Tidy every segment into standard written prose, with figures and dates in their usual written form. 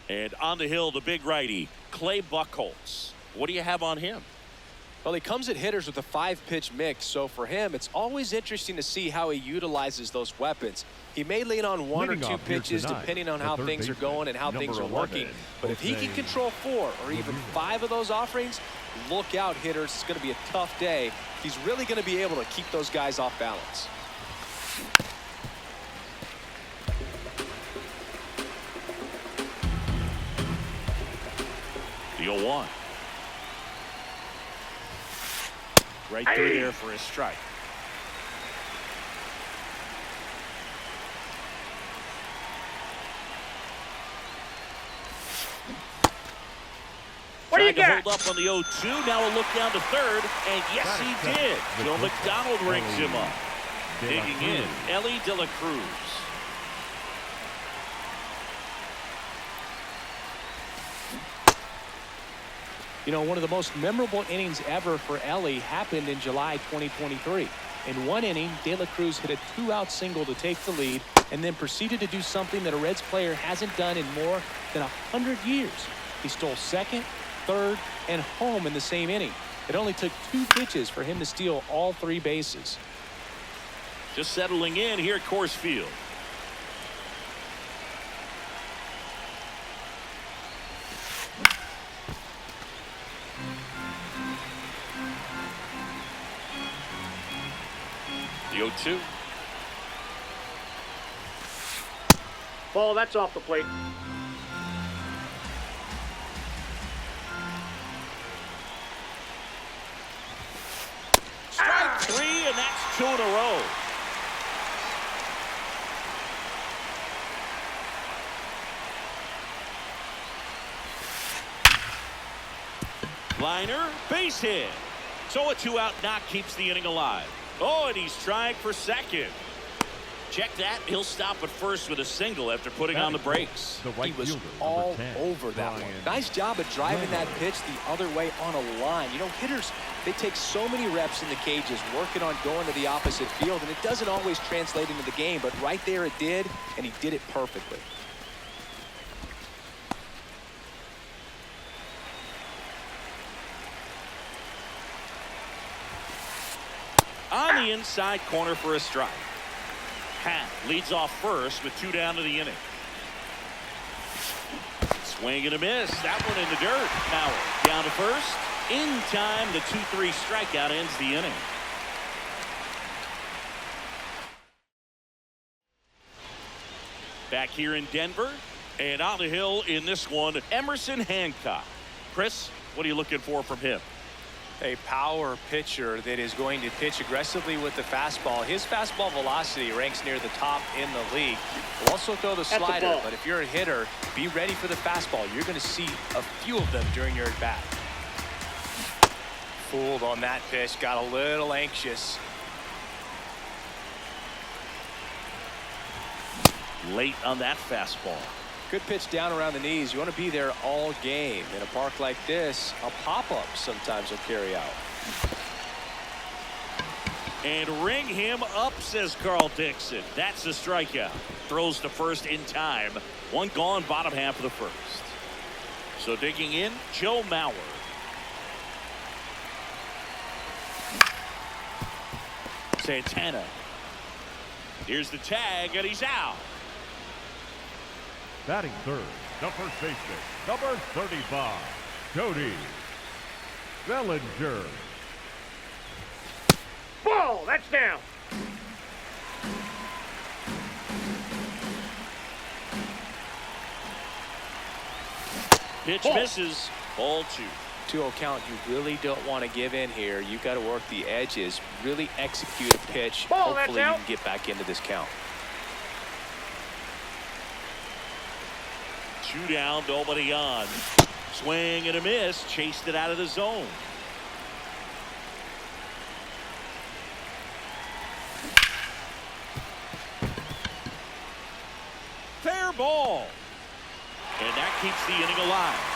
And on the hill, the big righty, Clay Buchholz. What do you have on him? Well, he comes at hitters with a 5-pitch mix, so for him, it's always interesting to see how he utilizes those weapons. He may lean on one or two pitches depending on how things are going and how things are working. But if he can control 4 or even 5 of those offerings, look out, hitters. It's going to be a tough day. He's really going to be able to keep those guys off balance. The 0-1. Right through there for a strike. What do you got? Hold up on the 0-2. Now a look down to third. And yes, he did. Joe McDonald rings him up. Digging in, Elly De La Cruz. You know, one of the most memorable innings ever for Elly happened in July 2023. In one inning, De La Cruz hit a 2-out single to take the lead and then proceeded to do something that a Reds player hasn't done in more than 100 years. He stole second, third, and home in the same inning. It only took 2 pitches for him to steal all 3 bases. Just settling in here at Coors Field. The 0-2. Ball, that's off the plate. Strike 3, and that's 2 in a row. Liner, base hit. So a 2-out knock keeps the inning alive. Oh, and he's trying for second. Check that. He'll stop at first with a single after putting on the brakes. He was all over that one. Nice job of driving that pitch the other way on a line. You know, hitters, they take so many reps in the cages working on going to the opposite field, and it doesn't always translate into the game, but right there it did, and he did it perfectly. On the inside corner for a strike. Hat leads off first with 2 down to the inning. Swing and a miss. That one in the dirt. Power down to first. In time, the 2-3 strikeout ends the inning. Back here in Denver, and on the hill in this one, Emerson Hancock. Chris, what are you looking for from him? A power pitcher that is going to pitch aggressively with the fastball. His fastball velocity ranks near the top in the league. He'll also throw the slider, but if you're a hitter, be ready for the fastball. You're going to see a few of them during your at-bat. Fooled on that pitch, got a little anxious. Late on that fastball. Good pitch down around the knees. You want to be there all game. In a park like this, a pop-up sometimes will carry out. And ring him up, says Carl Dixon. That's the strikeout. Throws to first in time. 1 gone, bottom half of the first. So digging in, Joe Mauer. Santana. Here's the tag, and he's out. Batting third, the first baseman, number 35, Cody Bellinger. Ball, that's down. Pitch misses. Ball 2. 2-0 count. You really don't want to give in here. You've got to work the edges. Really execute a pitch. Ball, hopefully you that's can get back into this count. 2 down, nobody on. Swing and a miss. Chased it out of the zone. Fair ball. And that keeps the inning alive.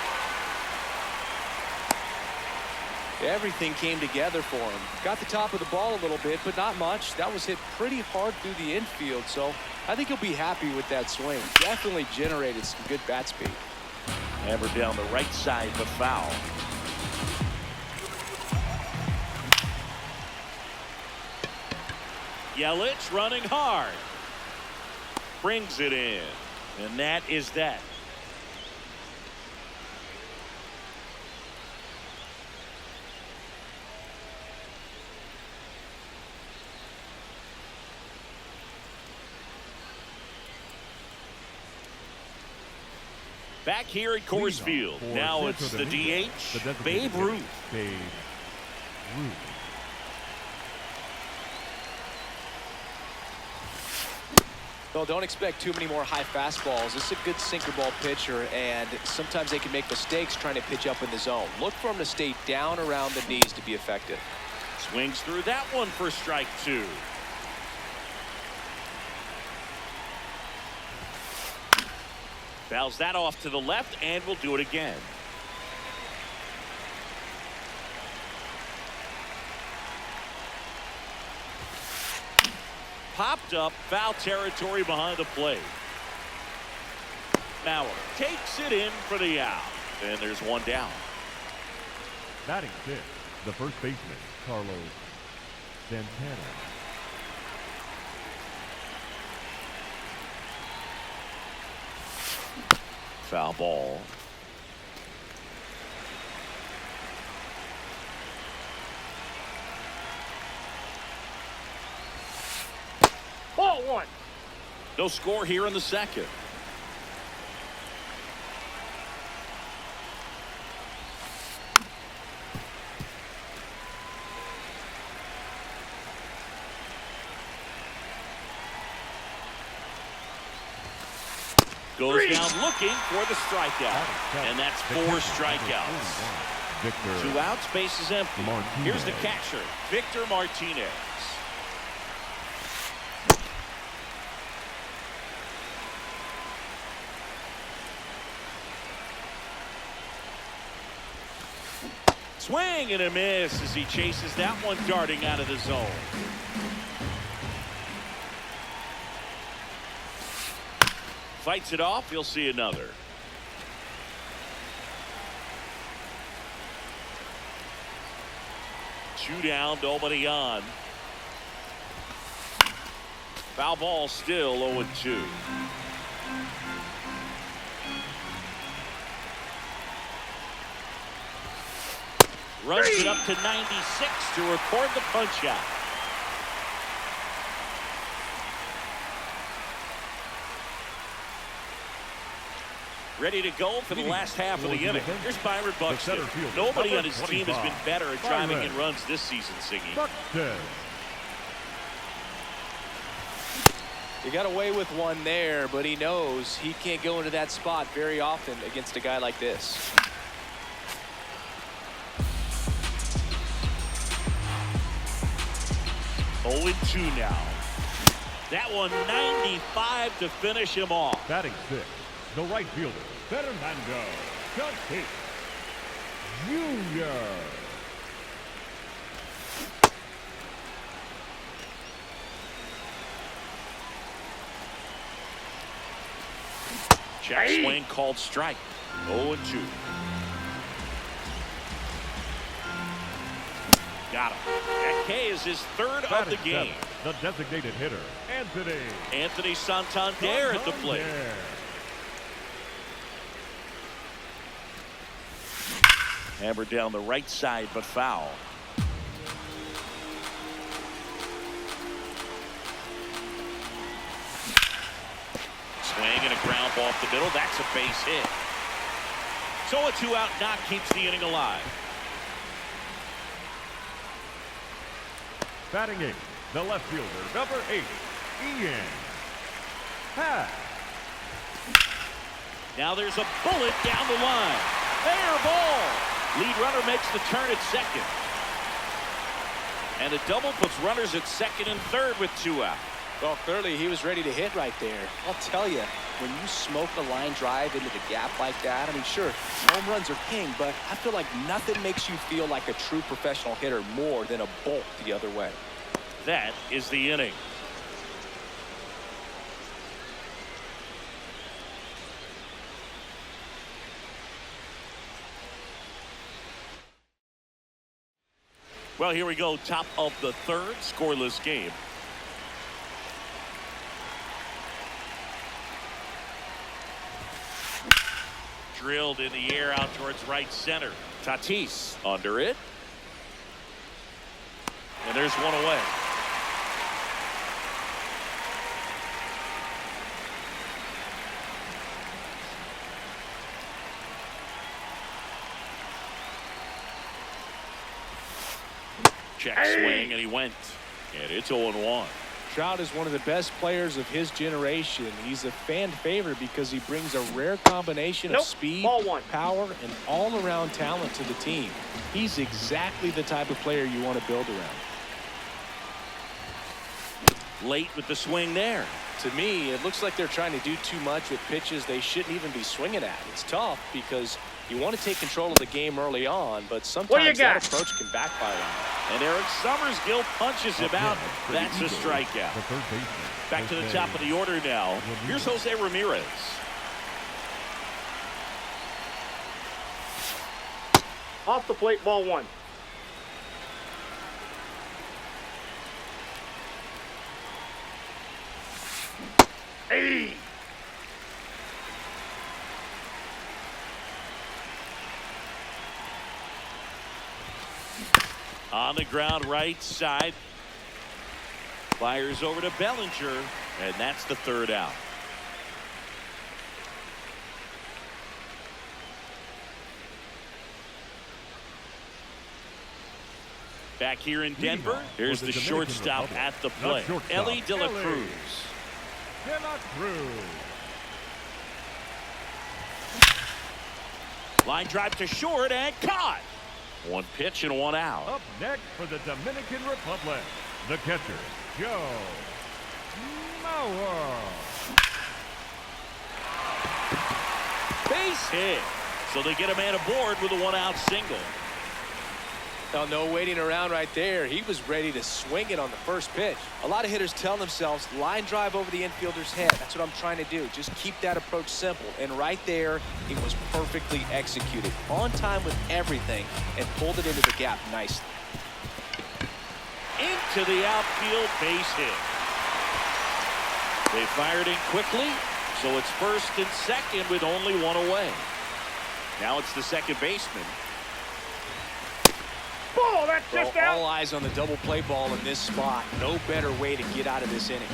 Everything came together for him. Got the top of the ball a little bit, but not much. That was hit pretty hard through the infield, so I think he'll be happy with that swing. Definitely generated some good bat speed. Hammered down the right side, but foul. Yelich running hard. Brings it in. And that is that. Back here at Coors Field. Now it's the DH, Babe Ruth. Babe Ruth. Well, don't expect too many more high fastballs. This is a good sinker ball pitcher, and sometimes they can make mistakes trying to pitch up in the zone. Look for him to stay down around the knees to be effective. Swings through that one for strike two. Fouls that off to the left, and will do it again. Popped up, foul territory behind the plate. Mauer takes it in for the out, and there's one down. Batting fifth, the first baseman, Carlos Santana. Foul ball. Ball one. No score here in the second. Goes down looking for the strikeout. And that's 4 strikeouts. Victor 2 outs, base is empty. Martinez. Here's the catcher, Victor Martinez. Swing and a miss as he chases that one darting out of the zone. Fights it off. You'll see another. Two down, nobody on. Foul ball still 0-2. Runs it up to 96 to record the punch out. Ready to go for the last half of the inning. Here's Byron Buxton. Nobody on his team has been better at driving in runs this season, Siggy. He got away with one there, but he knows he can't go into that spot very often against a guy like this. Oh, 2 now. That one 95 to finish him off. Batting sixth, the right fielder, Fernando Tatis Jr. Check swing called strike. 0-2. Got him. That K is his third of the game. The designated hitter, Anthony Santander at the plate. Hammered down the right side, but foul. Swing and a ground ball off the middle. That's a base hit. So a 2 out knock keeps the inning alive. Batting eighth, the left fielder, number 8, Ian Happ. Now there's a bullet down the line. Fair ball. Lead runner makes the turn at second. And a double puts runners at second and third with 2 out. Well, clearly he was ready to hit right there. I'll tell you, when you smoke a line drive into the gap like that, I mean, sure, home runs are king, but I feel like nothing makes you feel like a true professional hitter more than a bolt the other way. That is the inning. Well, here we go. Top of the third, scoreless game. Drilled in the air out towards right center. Tatis under it. And there's one away. Check swing, and he went. And it's 0-1. Trout is one of the best players of his generation. He's a fan favorite because he brings a rare combination of speed, power, and all-around talent to the team. He's exactly the type of player you want to build around. Late with the swing there. To me, it looks like they're trying to do too much with pitches they shouldn't even be swinging at. It's tough because you want to take control of the game early on, but sometimes that approach can backfire on you. And Eric Summersgill punches him out. That's a strikeout. Back to the top of the order now. Here's Jose Ramirez. Off the plate, ball 1. Hey! On the ground, right side. Fires over to Bellinger, and that's the third out. Back here in Denver, here's the shortstop at the plate, Ellie De La Cruz. De La Cruz. Line drive to short and caught. One pitch and one out. Up next for the Dominican Republic, the catcher, Joe Mejor. Base hit. So they get a man aboard with a one-out single. Now, no waiting around right there. He was ready to swing it on the first pitch. A lot of hitters tell themselves, line drive over the infielder's head. That's what I'm trying to do. Just keep that approach simple. And right there, it was perfectly executed. On time with everything and pulled it into the gap nicely. Into the outfield, base hit. They fired in quickly, so it's first and second with only one away. Now it's the second baseman. Ball, that's just out. All eyes on the double play ball in this spot. No better way to get out of this inning.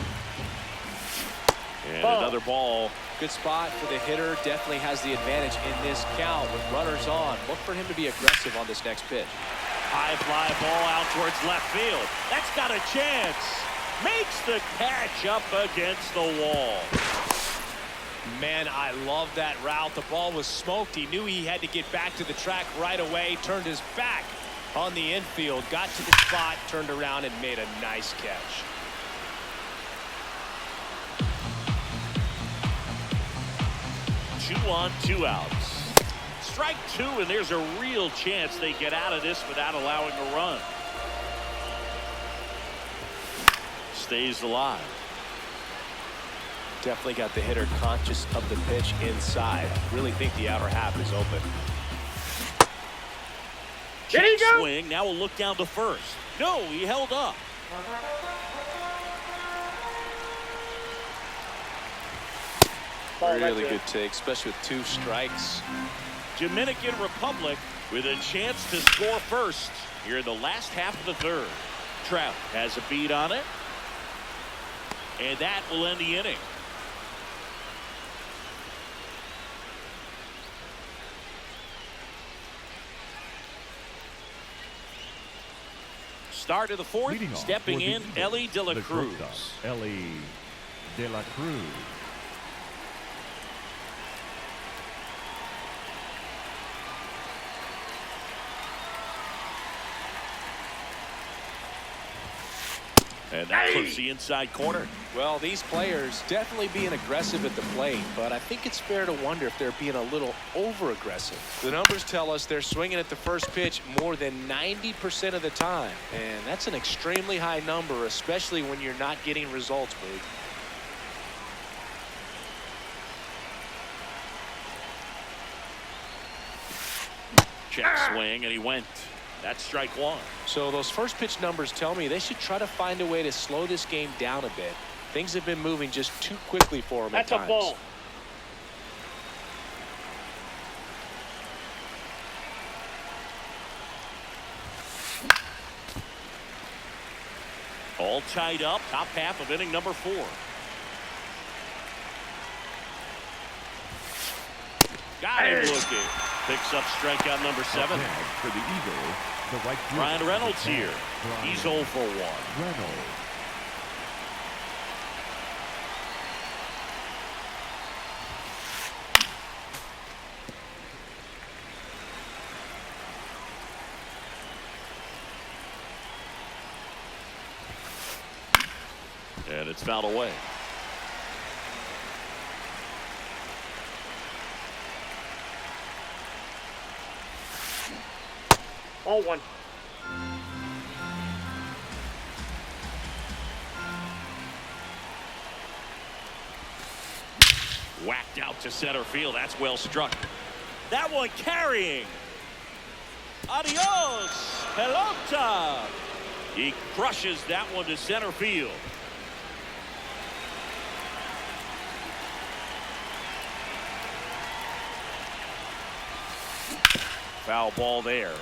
And another ball. Good spot for the hitter. Definitely has the advantage in this count with runners on. Look for him to be aggressive on this next pitch. High fly ball out towards left field. That's got a chance. Makes the catch up against the wall. Man, I love that route. The ball was smoked. He knew he had to get back to the track right away. Turned his back on the infield, got to the spot, turned around, and made a nice catch. Two on, two outs. Strike two, and there's a real chance they get out of this without allowing a run. Stays alive. Definitely got the hitter conscious of the pitch inside. Really think the outer half is open. There you go. Swing. Now we'll look down to first. No, he held up. Really good take, especially with 2 strikes. Dominican Republic with a chance to score first here in the last half of the third. Trout has a beat on it. And that will end the inning. Start of the fourth, stepping in, Ellie De La Cruz. Ellie De La Cruz. And that puts the inside corner. Well, these players definitely being aggressive at the plate, but I think it's fair to wonder if they're being a little over-aggressive. The numbers tell us they're swinging at the first pitch more than 90% of the time, and that's an extremely high number, especially when you're not getting results, Boog. Check swing, and he went. That's strike one. So those first pitch numbers tell me they should try to find a way to slow this game down a bit. Things have been moving just too quickly for them at times. That's a ball. All tied up, top half of inning number 4. Got him looking. Picks up strikeout number 7. For the Eagles, the right fielder, Ryan Reynolds here. He's 0 for 1. Reynolds. And it's fouled away. Ball 1. Whacked out to center field. That's well struck. That one carrying. Adios, pelota. He crushes that one to center field. Foul ball there.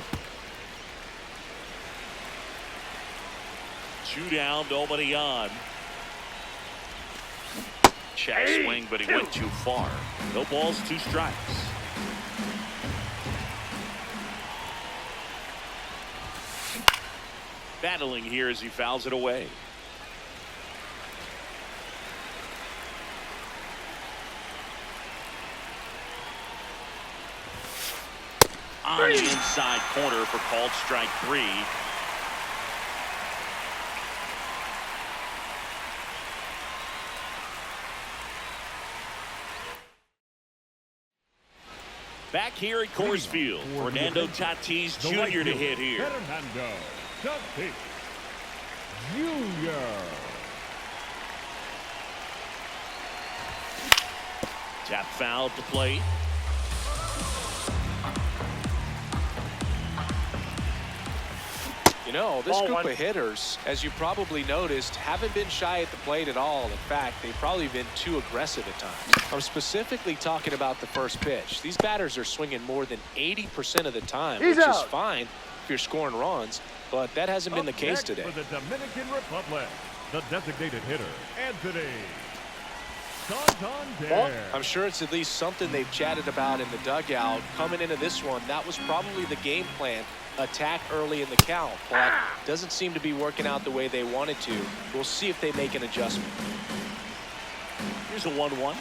2 down, nobody on. Check swing, but he went too far. No balls, 2 strikes. Battling here as he fouls it away. On the inside corner for called strike 3. Back here at Coors Field, Fernando Tatis Jr. to hit here. Fernando Tatis Jr. Tap foul to plate. You know, this group of hitters, as you probably noticed, haven't been shy at the plate at all. In fact, they've probably been too aggressive at times. I'm specifically talking about the first pitch. These batters are swinging more than 80% of the time, which is fine if you're scoring runs, but that hasn't been the case today. For the Dominican Republic, the designated hitter, Anthony Santander. I'm sure it's at least something they've chatted about in the dugout. Coming into this one, that was probably the game plan. Attack early in the count, but doesn't seem to be working out the way they wanted to. We'll see if they make an adjustment. Here's a 1-1.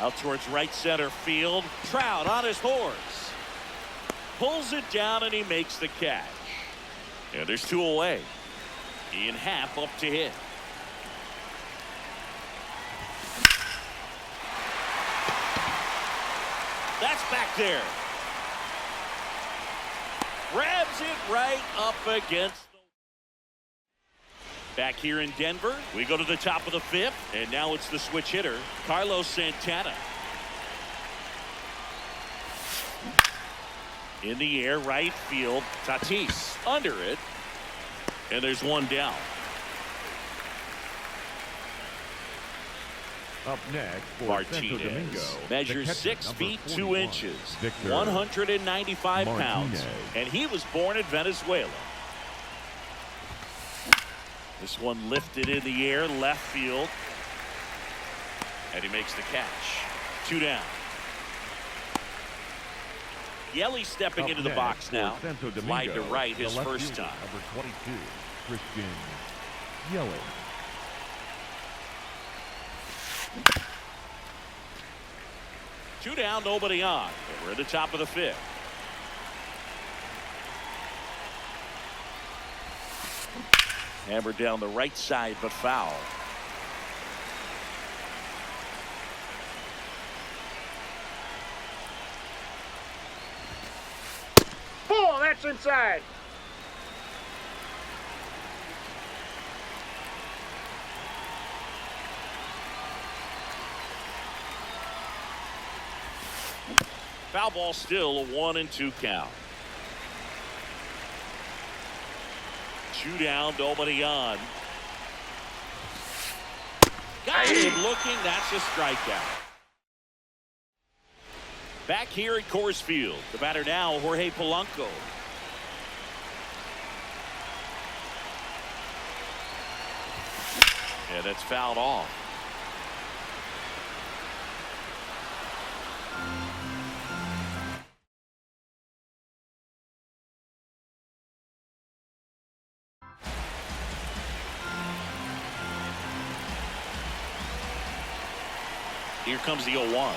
Out towards right center field. Trout on his horse. Pulls it down and he makes the catch. And there's 2 away. Ian Happ up to hit. That's back there. Grabs it right up against the... Back here in Denver, we go to the top of the 5th, and now it's the switch hitter, Carlos Santana. In the air, right field, Tatis under it, and there's 1 down. Up next for Martinez measures 6 feet 2 inches, 195 pounds, and he was born in Venezuela. This one lifted in the air, left field, and he makes the catch. 2 down. Yelly stepping into the box now. Slide to right his first time. Number 22, Christian Yelly. Two down, nobody on. And we're at the top of the 5th. Hammered down the right side, but foul. Ball, that's inside. Foul ball still, a 1-2 count. Two down, nobody on. Got him looking. That's a strikeout. Back here at Coors Field, the batter now, Jorge Polanco. And it's fouled off. Here comes the 0-1.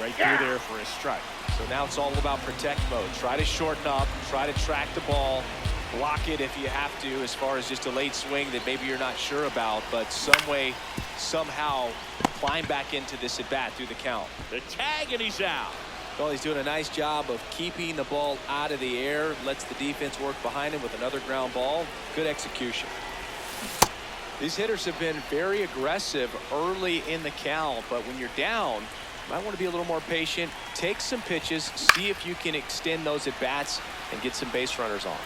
Right through there for a strike. So now it's all about protect mode. Try to shorten up, try to track the ball, block it if you have to, as far as just a late swing that maybe you're not sure about, but some way, somehow climb back into this at bat through the count. The tag, and he's out. Well, he's doing a nice job of keeping the ball out of the air, lets the defense work behind him with another ground ball. Good execution. These hitters have been very aggressive early in the count, but when you're down, you might want to be a little more patient, take some pitches, see if you can extend those at bats and get some base runners on.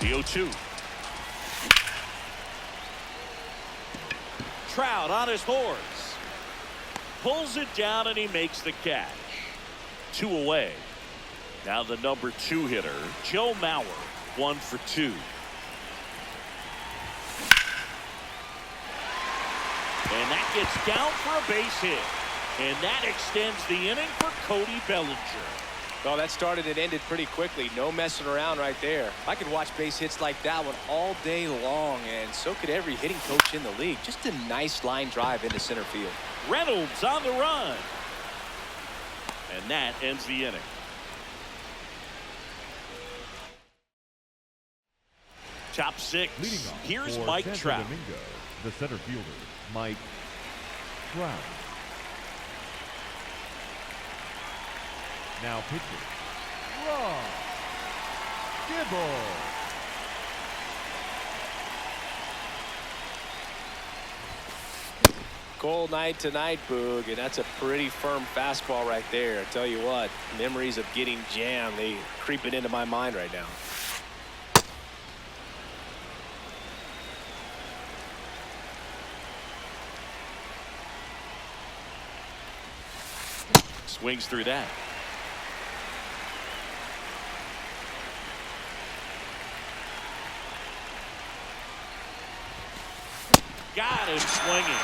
The 0-2. Trout on his horse. Pulls it down and he makes the catch. 2 away. Now the number 2 hitter, Joe Mauer, 1 for 2. And that gets down for a base hit. And that extends the inning for Cody Bellinger. Well, that started and ended pretty quickly. No messing around right there. I could watch base hits like that one all day long, and so could every hitting coach in the league. Just a nice line drive into center field. Reynolds on the run. And that ends the inning. Top 6. Leading off Here's for Mike Santo Trout. Domingo, the center fielder, Mike Trout. Now pitching, Ross Dibble. Cold night tonight, Boog, and that's a pretty firm fastball right there. I tell you what, memories of getting jammed, they creeping into my mind right now. Swings through that. Got him swinging.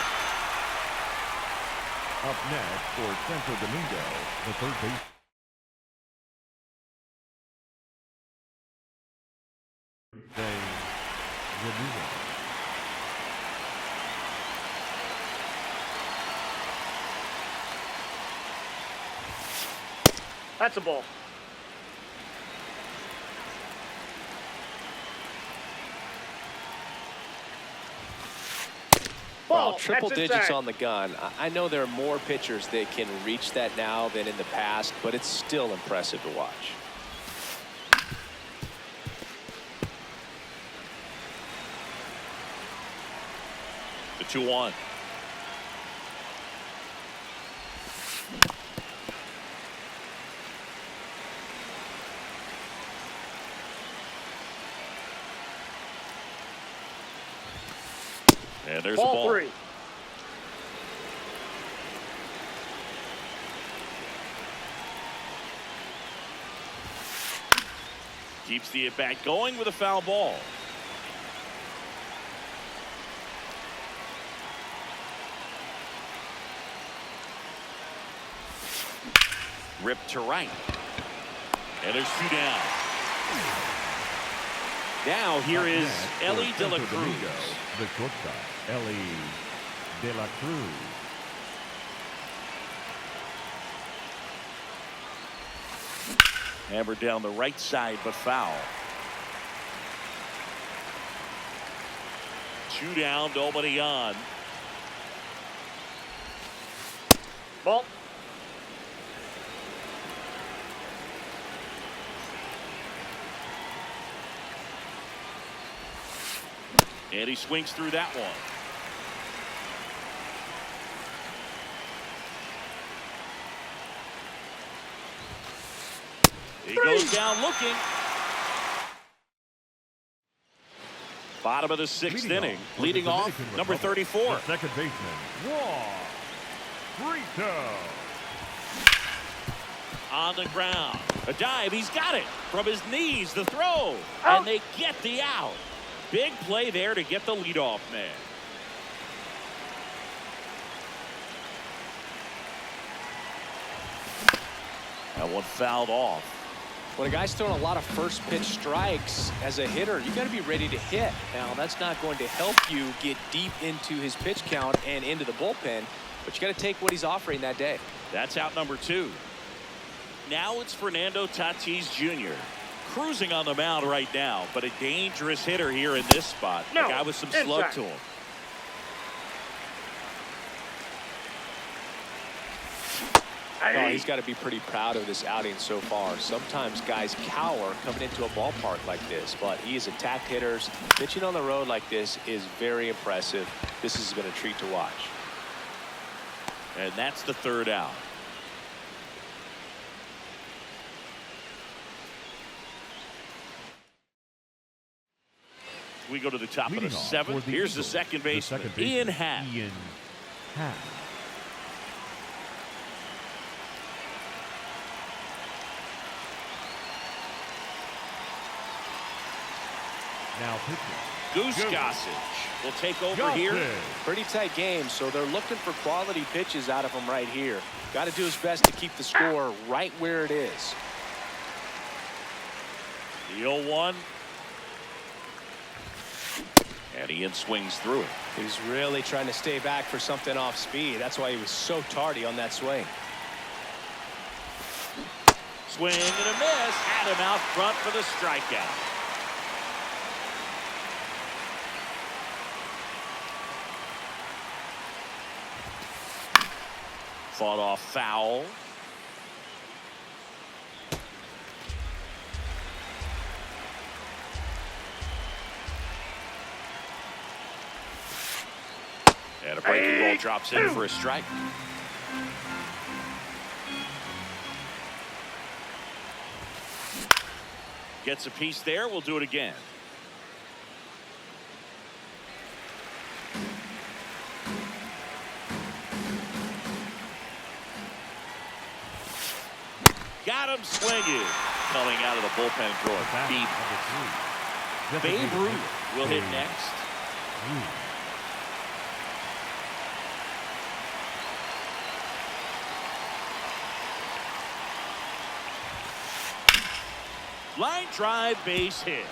Up next for Santo Domingo, the third base. That's a ball. Well, Ball. triple That's digits inside. on the gun. I know there are more pitchers that can reach that now than in the past, but it's still impressive to watch. The 2-1. And there's the ball. 3. Keeps the at-bat going with a foul ball. Ripped to right. And there's 2 down. Now here is Ellie De La Cruz. The shortstop, Ellie De La Cruz. Hammered down the right side, but foul. 2 down, nobody on. Ball. And he swings through that one. He goes down looking. Bottom of the sixth inning. Leading off, number 34. The second baseman, Juan Brito. On the ground. A dive. He's got it. From his knees, the throw. And they get the out. Big play there to get the leadoff man. That one fouled off. When a guy's throwing a lot of first pitch strikes as a hitter, you got to be ready to hit. Now, that's not going to help you get deep into his pitch count and into the bullpen, but you got to take what he's offering that day. That's out number 2. Now it's Fernando Tatis Jr. cruising on the mound right now, but a dangerous hitter here in this spot. A guy with some slug to him. Oh, he's got to be pretty proud of this outing so far. Sometimes guys cower coming into a ballpark like this, but he has attacked hitters. Pitching on the road like this is very impressive. This has been a treat to watch. And that's the third out. We go to the top of the 7th. Here's the second baseman, Ian Happ. Now pitching. Goose Gossage will take over here. Pretty tight game, so they're looking for quality pitches out of him right here. Got to do his best to keep the score right where it is. The 0-1. And Ian swings through it. He's really trying to stay back for something off speed. That's why he was so tardy on that swing. Swing and a miss. Had him out front for the strikeout. Fought off foul. And a breaking ball drops in for a strike. Gets a piece there. We'll do it again. Got him swinging. Coming out of the bullpen throwing. Babe Ruth will hit next. Line drive, base hit.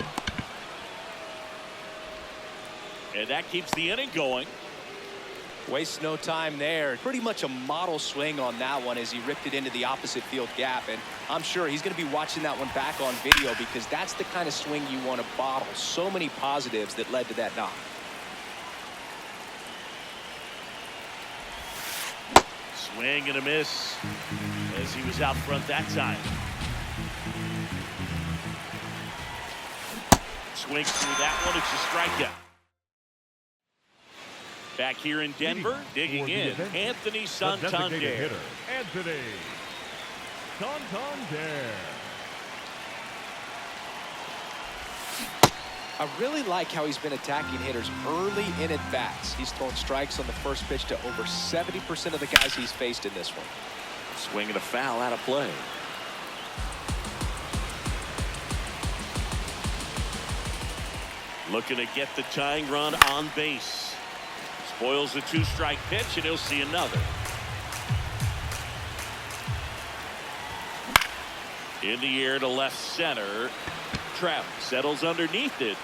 And that keeps the inning going. Wastes no time there. Pretty much a model swing on that one as he ripped it into the opposite field gap. And I'm sure he's going to be watching that one back on video because that's the kind of swing you want to bottle. So many positives that led to that knock. Swing and a miss as he was out front that time. Swings through that one. It's a strikeout. Back here in Denver, digging in, Anthony Santander. Anthony Santander. I really like how he's been attacking hitters early in at-bats. He's thrown strikes on the first pitch to over 70% of the guys he's faced in this one. Swing and a foul out of play. Looking to get the tying run on base. Spoils the 2-strike pitch, and he'll see another. In the air to left center. Trout settles underneath it.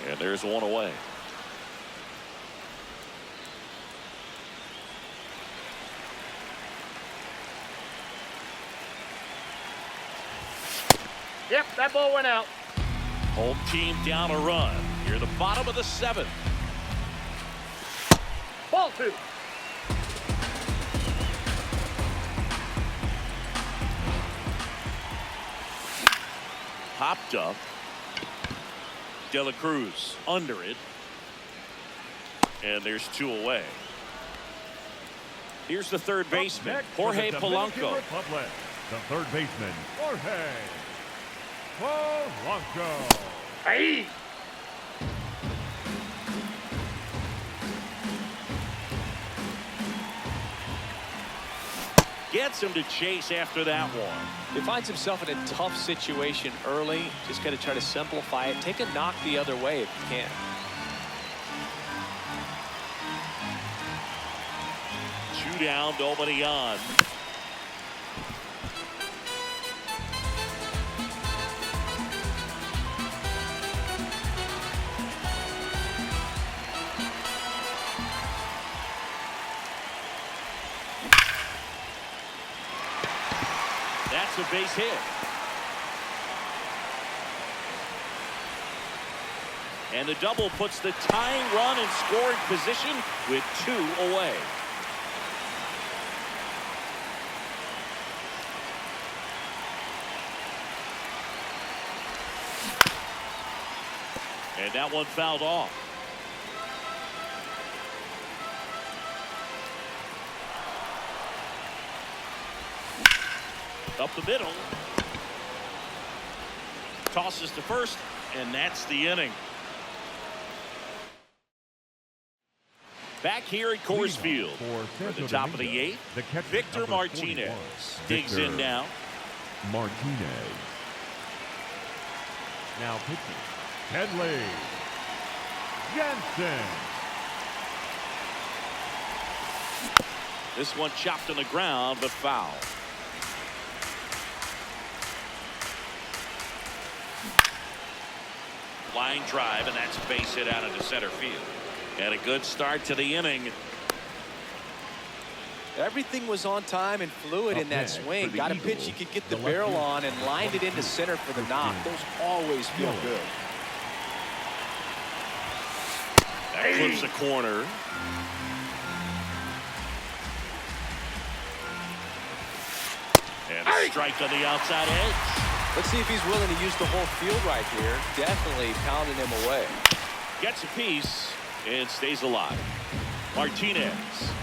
And there's one away. Yep, that ball went out. Home team down a run. Here, the bottom of the 7th. Ball 2. Popped up. De La Cruz under it. And there's 2 away. Here's the third baseman, Jorge Polanco. The third baseman, Jorge Polanco. Hey! Gets him to chase after that one. He finds himself in a tough situation early. Just got to try to simplify it. Take a knock the other way if you can. 2 down, nobody on. That's a base hit. And the double puts the tying run in scoring position with 2 away. And that one fouled off. Up the middle. Tosses to first, and that's the inning. Back here at Coors Field for the top of the 8th, Victor Martinez digs in now. Martinez. Now pitching. Kenley Jansen. This one chopped on the ground, but foul. Line drive, and that's a base hit out into center field. And a good start to the inning. Everything was on time and fluid in that swing. Got a pitch you could get the barrel on and lined it into center for the knock. Those always feel good. That clips the corner. And a strike on the outside edge. Let's see if he's willing to use the whole field right here. Definitely pounding him away. Gets a piece and stays alive. Martinez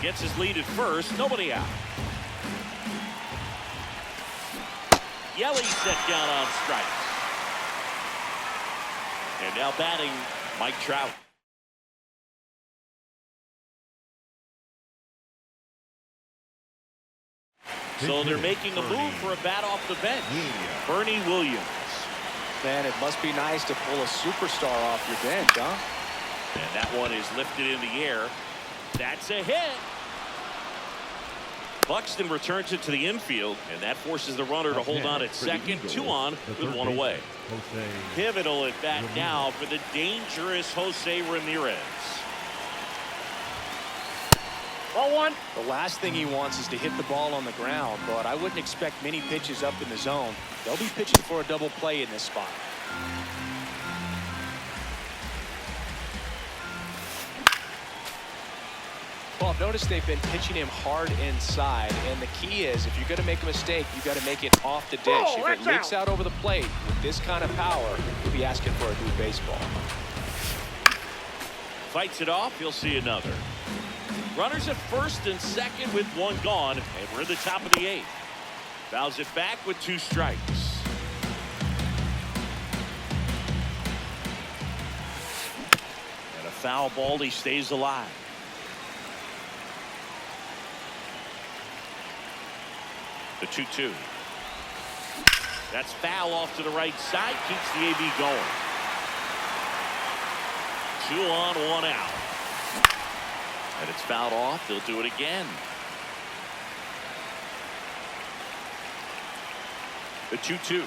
gets his lead at first. Nobody out. Yelly set down on strikes. And now batting Mike Trout. So they're making a move for a bat off the bench. Bernie Williams. Man, it must be nice to pull a superstar off your bench, huh? And that one is lifted in the air. That's a hit. Buxton returns it to the infield, and that forces the runner to hold on at second. 2 on with 1 away. Pivotal at bat now for the dangerous Jose Ramirez. Ball 1. The last thing he wants is to hit the ball on the ground, but I wouldn't expect many pitches up in the zone. They'll be pitching for a double play in this spot. Well, I've noticed they've been pitching him hard inside, and the key is if you're going to make a mistake, you've got to make it off the dish. If it leaks out over the plate with this kind of power, you'll be asking for a new baseball. Fights it off. You'll see another. Runners at first and second with 1 gone, and we're at the top of the 8th. Fouls it back with 2 strikes. And a foul ball. He stays alive. The 2-2. That's foul off to the right side. Keeps the AB going. 2 on, 1 out. And it's fouled off. They'll do it again. The 2-2.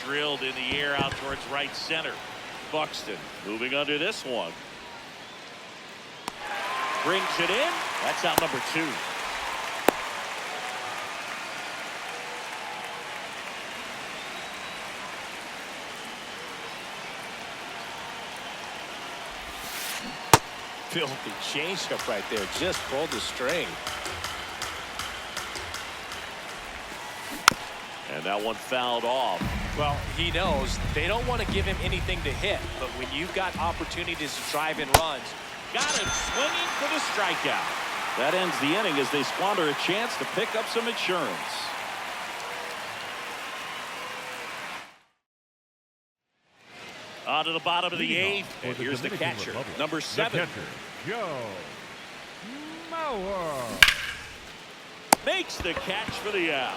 Drilled in the air out towards right center. Buxton moving under this one. Brings it in. That's out number 2. Filthy changeup right there. Just pulled the string. And that one fouled off. Well, he knows they don't want to give him anything to hit, but when you've got opportunities to drive in runs. Got him swinging for the strikeout. That ends the inning as they squander a chance to pick up some insurance. On to the bottom of the eighth, and here's the catcher, number 7. The catcher, Joe Mejor. Makes the catch for the out.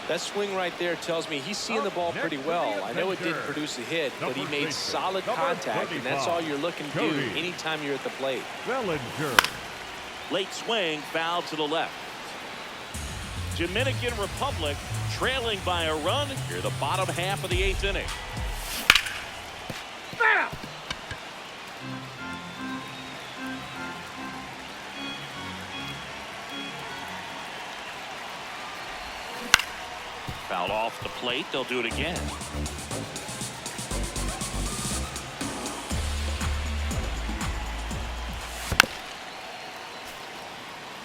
That swing right there tells me he's seeing the ball pretty well. I know it didn't produce a hit, but he made solid contact, and that's all you're looking to do anytime you're at the plate. Bellinger. Late swing, foul to the left. Dominican Republic trailing by a run here, the bottom half of the 8th inning. Bam! Fouled off the plate. They'll do it again.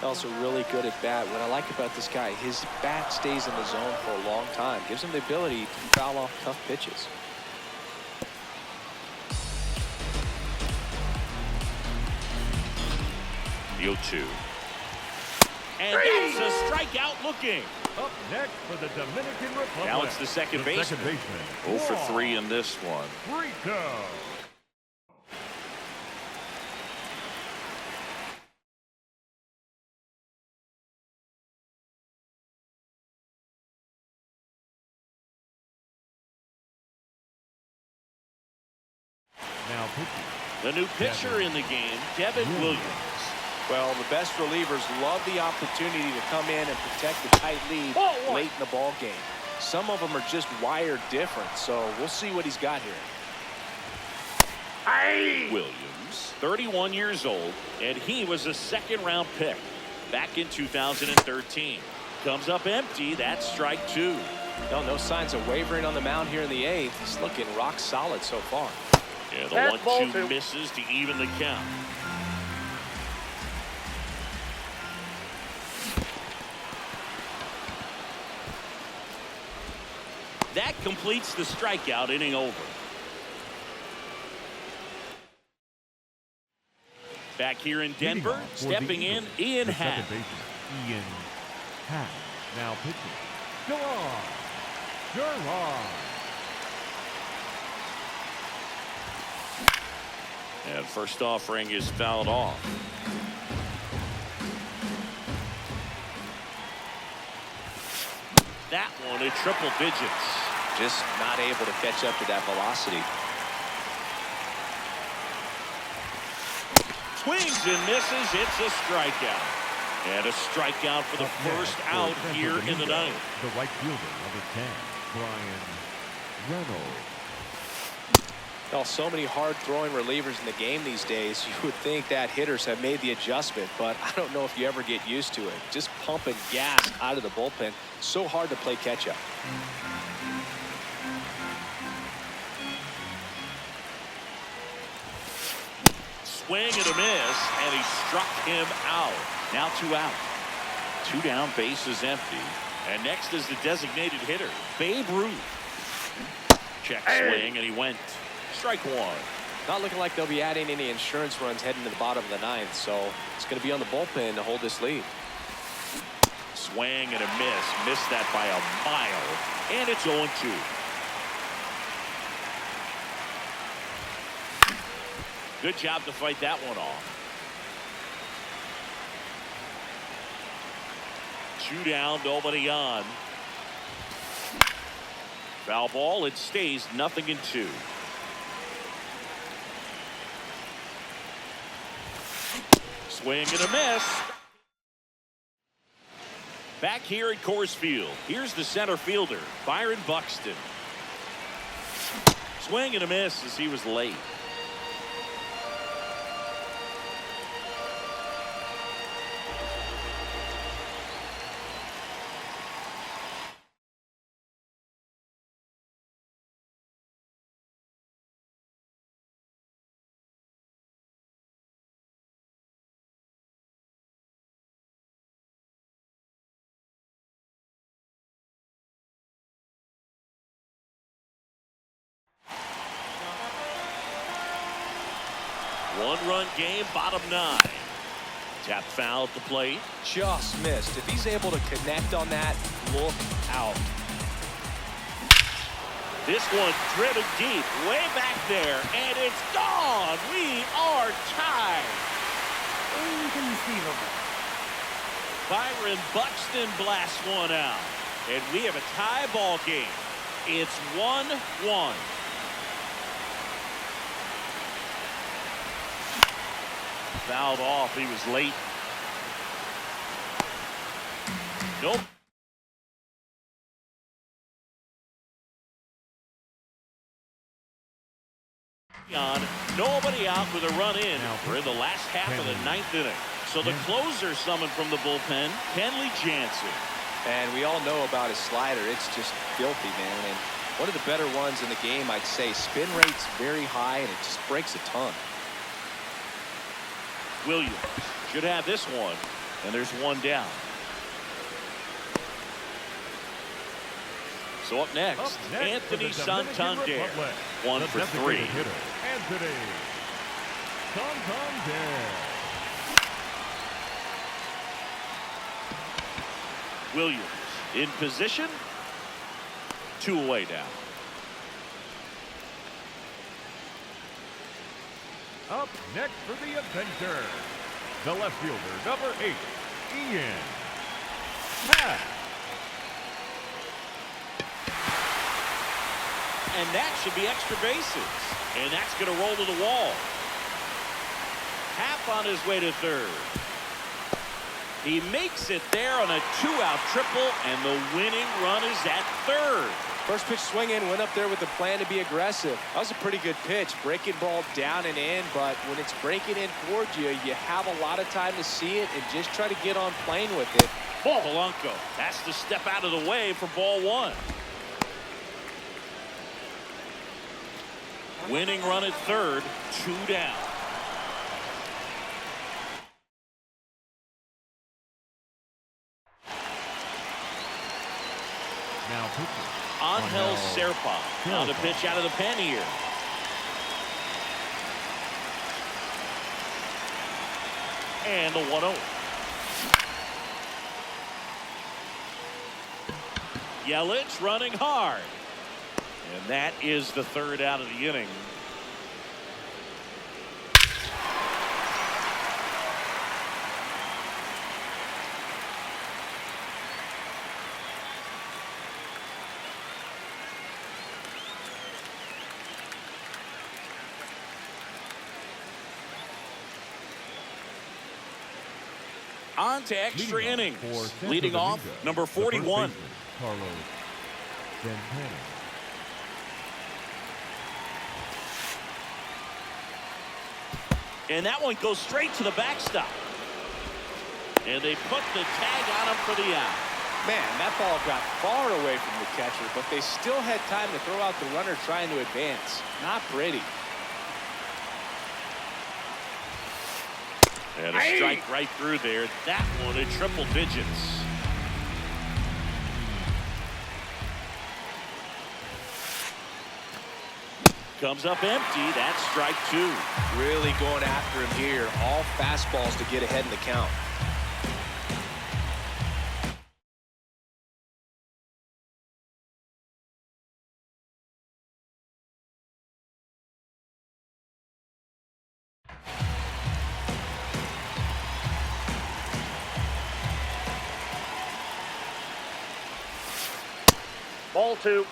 Also really good at bat. What I like about this guy, his bat stays in the zone for a long time. Gives him the ability to foul off tough pitches. The 0-2. And that's a strikeout looking. Up next for the Dominican Republic. Now it's the second baseman. 0 for 3 in this one. Rico. Now pitching. The new pitcher in the game, Devin Williams. Well, the best relievers love the opportunity to come in and protect the tight lead late in the ball game. Some of them are just wired different, so we'll see what he's got here. Williams, 31 years old, and he was a second-round pick back in 2013. Comes up empty. That's strike 2. No signs of wavering on the mound here in the 8th. He's looking rock solid so far. Yeah, the 1-2 misses to even the count. That completes the strikeout inning over. Back here in Denver, stepping in, Ian Happ. Ian Happ. Now pitching. Gerard. And first offering is fouled off. That one at triple digits. Just not able to catch up to that velocity. Swings and misses. It's a strikeout. And a strikeout for the first out here in the 9th. The right fielder, number 10, Brian Reynolds. Well, so many hard-throwing relievers in the game these days. You would think that hitters have made the adjustment, but I don't know if you ever get used to it. Just pumping gas out of the bullpen. So hard to play catch-up. Swing and a miss, and he struck him out. Now 2 out. 2 down, base is empty. And next is the designated hitter, Babe Ruth. Check swing, and he went. Strike 1. Not looking like they'll be adding any insurance runs heading to the bottom of the 9th, so it's going to be on the bullpen to hold this lead. Swing and a miss. Missed that by a mile. And it's 0-2. Good job to fight that one off. 2 down, nobody on. Foul ball. It stays 0-2. Swing and a miss. Back here at Coors Field, here's the center fielder, Byron Buxton. Swing and a miss as he was late. One-run game, bottom 9. Tap foul at the plate. Just missed. If he's able to connect on that, look out. This one driven deep, way back there, and it's gone. We are tied. Inconceivable. Byron Buxton blasts one out, and we have a tie ball game. It's 1-1. Fouled off. He was late. Nope. Nobody out with a run in. We're in the last half of the ninth inning. So the closer summoned from the bullpen, Kenley Jansen. And we all know about his slider. It's just filthy, man. And one of the better ones in the game, I'd say. Spin rate's very high, and it just breaks a ton. Williams should have this one, and there's one down. So up next, Anthony Santander, 1 for 3. Anthony Santander. Williams in position, 2 away now. Up next for the Avenger, the left fielder, number 8, Ian Happ. And that should be extra bases. And that's going to roll to the wall. Happ on his way to third. He makes it there on a 2-out triple, and the winning run is at third. First pitch swing in, went up there with the plan to be aggressive. That was a pretty good pitch. Breaking ball down and in, but when it's breaking in towards you, you have a lot of time to see it and just try to get on plane with it. Polanco has to step out of the way for ball 1. Winning run at third, 2 down. Now pitching. Angel Serpa on the pitch out of the pen here. And the 1-0. Yelich running hard. And that is the third out of the inning. On to extra innings. Leading off, number 41. Carlos Santana. And that one goes straight to the backstop. And they put the tag on him for the out. Man, that ball got far away from the catcher, but they still had time to throw out the runner trying to advance. Not pretty. And a strike right through there. That one in triple digits. Comes up empty. That's strike 2. Really going after him here. All fastballs to get ahead in the count. Ball 2.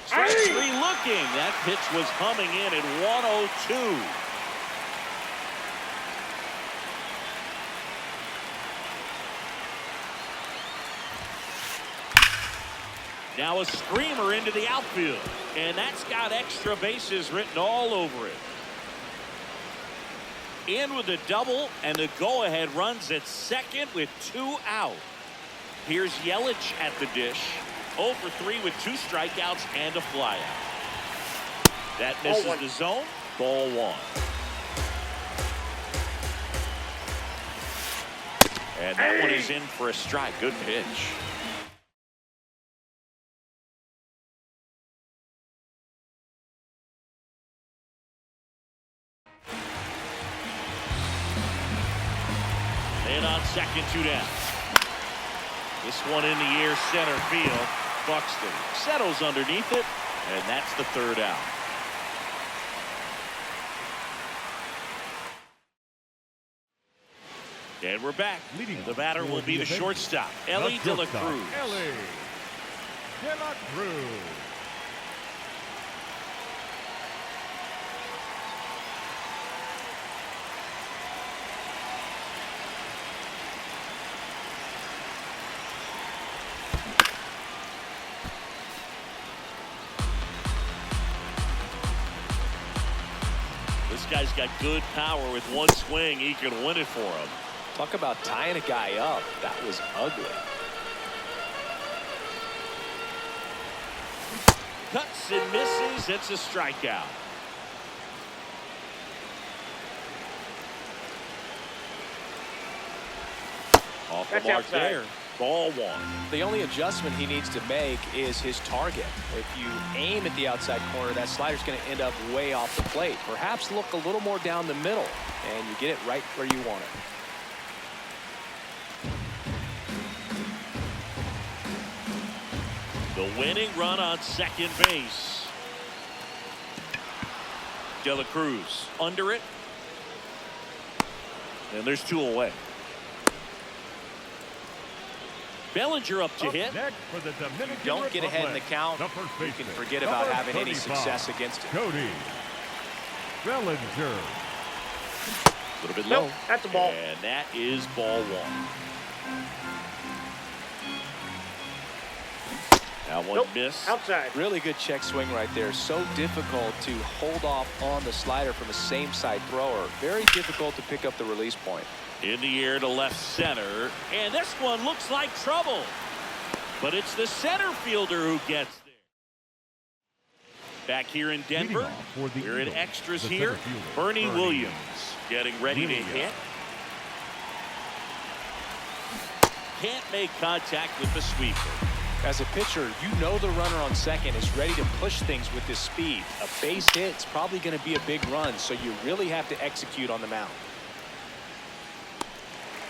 Strike 3 looking. That pitch was humming in at 102. Now a screamer into the outfield. And that's got extra bases written all over it. In with a double, and the go-ahead runs at second with 2 out. Here's Yelich at the dish. 0 for 3 with 2 strikeouts and a flyout. That misses the zone. Ball 1. And that one is in for a strike. Good pitch. And on second, 2 down. This one in the air, center field. Buxton settles underneath it, and that's the 3rd out. And we're back. The batter will be the shortstop, Ellie De La Cruz. Ellie De La Cruz. This guy's got good power. With one swing, he can win it for him. Talk about tying a guy up. That was ugly. Cuts and misses. It's a strikeout. Off the That's mark outside. there. Ball 1. The only adjustment he needs to make is his target. If you aim at the outside corner, that slider's going to end up way off the plate. Perhaps look a little more down the middle, and you get it right where you want it. The winning run on second base. De La Cruz under it. And there's 2 away. Bellinger up to hit. Next for the Dominican Don't get ahead in the Republic, count. the first You can baseman, forget about number having any 35, success against it. Cody Bellinger. A little bit low. Nope, that's a ball. And that is ball 1. That one Nope, missed. outside. Really good check swing right there. So difficult to hold off on the slider from a same side thrower. Very difficult to pick up the release point. In the air to left center. And this one looks like trouble. But it's the center fielder who gets there. Back here in Denver, Leading off for the we're in Eagles, extras the here. center fielder, Bernie Bernie Williams getting ready to Williams. hit. Can't make contact with the sweeper. As a pitcher, you know the runner on second is ready to push things with his speed. A base hit's probably going to be a big run, so you really have to execute on the mound.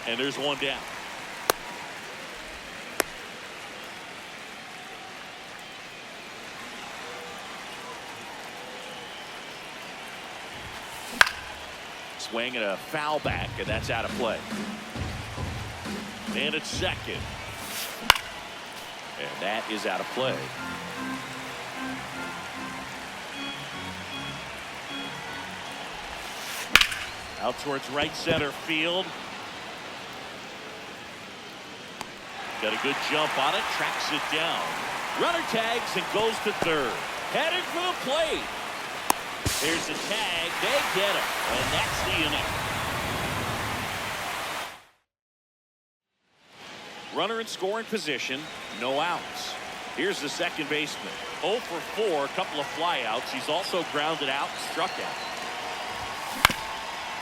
And there's 1 down. Swing and a foul back, and that's out of play. And it's second. And that is out of play. Out towards right center field. Got a good jump on it, tracks it down. Runner tags and goes to third. Headed for the plate. There's the tag. They get him. And that's the inning. Runner in scoring position. No outs. Here's the second baseman. 0 for 4, a couple of flyouts. He's also grounded out and struck out.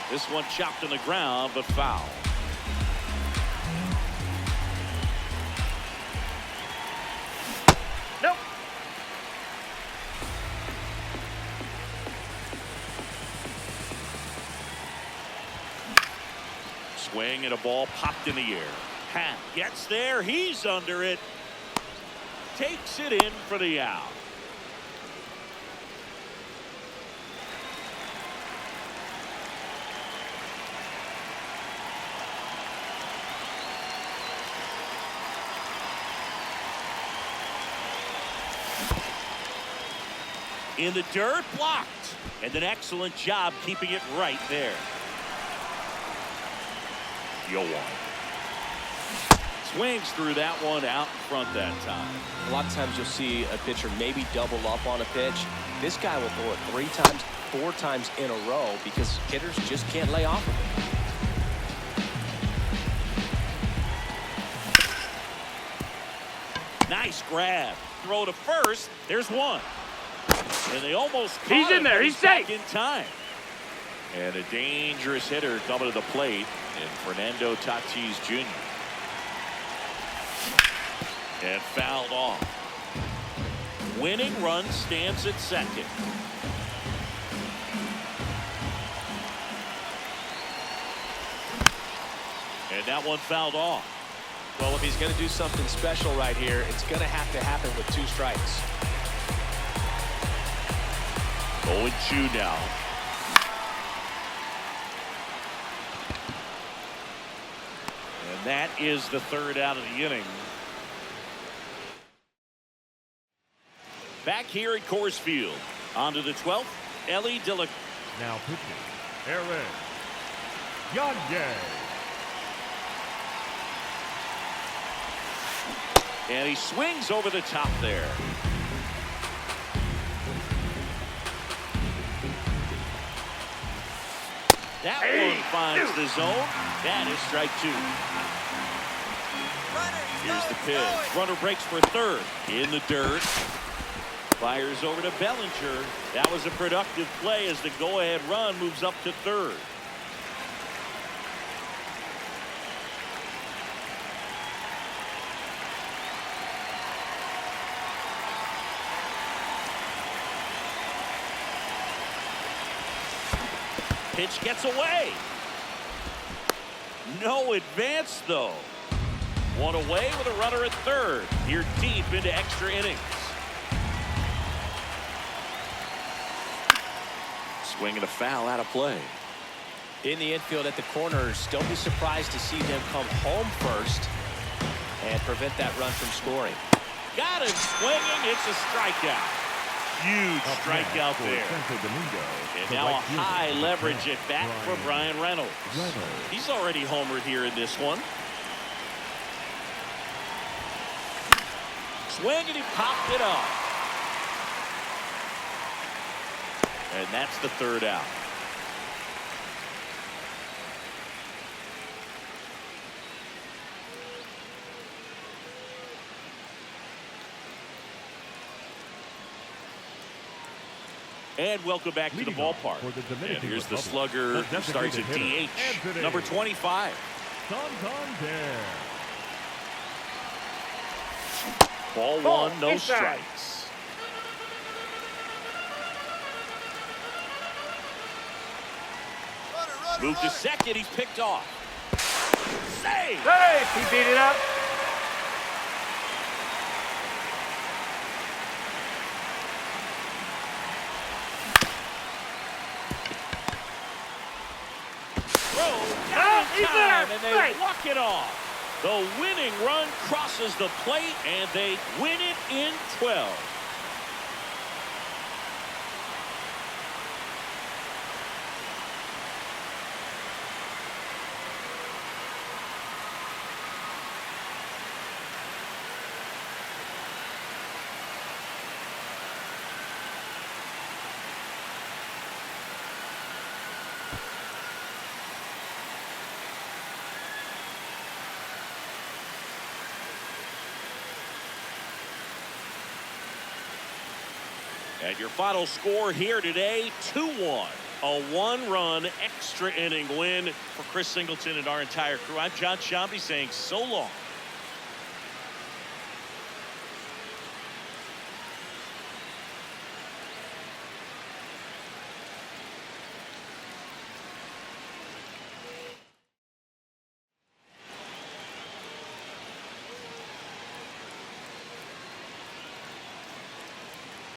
This one chopped on the ground, but foul. Nope. Swing and a ball popped in the air. Hat gets there. He's under it. Takes it in for the out. In the dirt, blocked. And an excellent job keeping it right there. Yoan swings through that one out in front that time. A lot of times you'll see a pitcher maybe double up on a pitch. This guy will throw it 3 times, 4 times in a row because hitters just can't lay off of it. Nice grab. Throw to first. There's one. And they almost caught He's in him, there. but He's back safe. in time. And a dangerous hitter coming to the plate in Fernando Tatis Jr. And fouled off. Winning run stands at second. And And that one fouled off. Well, if he's going to do something special right here, it's going to have to happen with 2 strikes. 0-2 now. And that is the 3rd out of the inning. Back here at Coors Field. On to the 12th, Ellie Dilla. Now pitching, Aaron Yanez. And he swings over the top there. That one finds the zone. That is strike 2. Here's the pitch. Runner breaks for 3rd. In the dirt. Fires over to Bellinger. That was a productive play as the go-ahead run moves up to 3rd. Pitch gets away. No advance, though. One away with a runner at 3rd. Here deep into extra innings. Swinging a foul out of play. In the infield at the corners, don't be surprised to see them come home first and prevent that run from scoring. Got him swinging. It's a strikeout. Huge strikeout there. And now a high leverage at bat for Brian Reynolds. He's already homered here in this one. Swing and he popped it off. And that's the 3rd out. And welcome back to the ballpark. And here's the slugger who starts at DH, number 25. Santander. Ball 1, no strikes. Move to second, he's picked off. Save! Hey, he beat it up. He's there, and they walk it off. The winning run crosses the plate, and they win it in 12. And your final score here today, 2-1. A 1-run extra inning win for Chris Singleton and our entire crew. I'm John Shambi saying so long.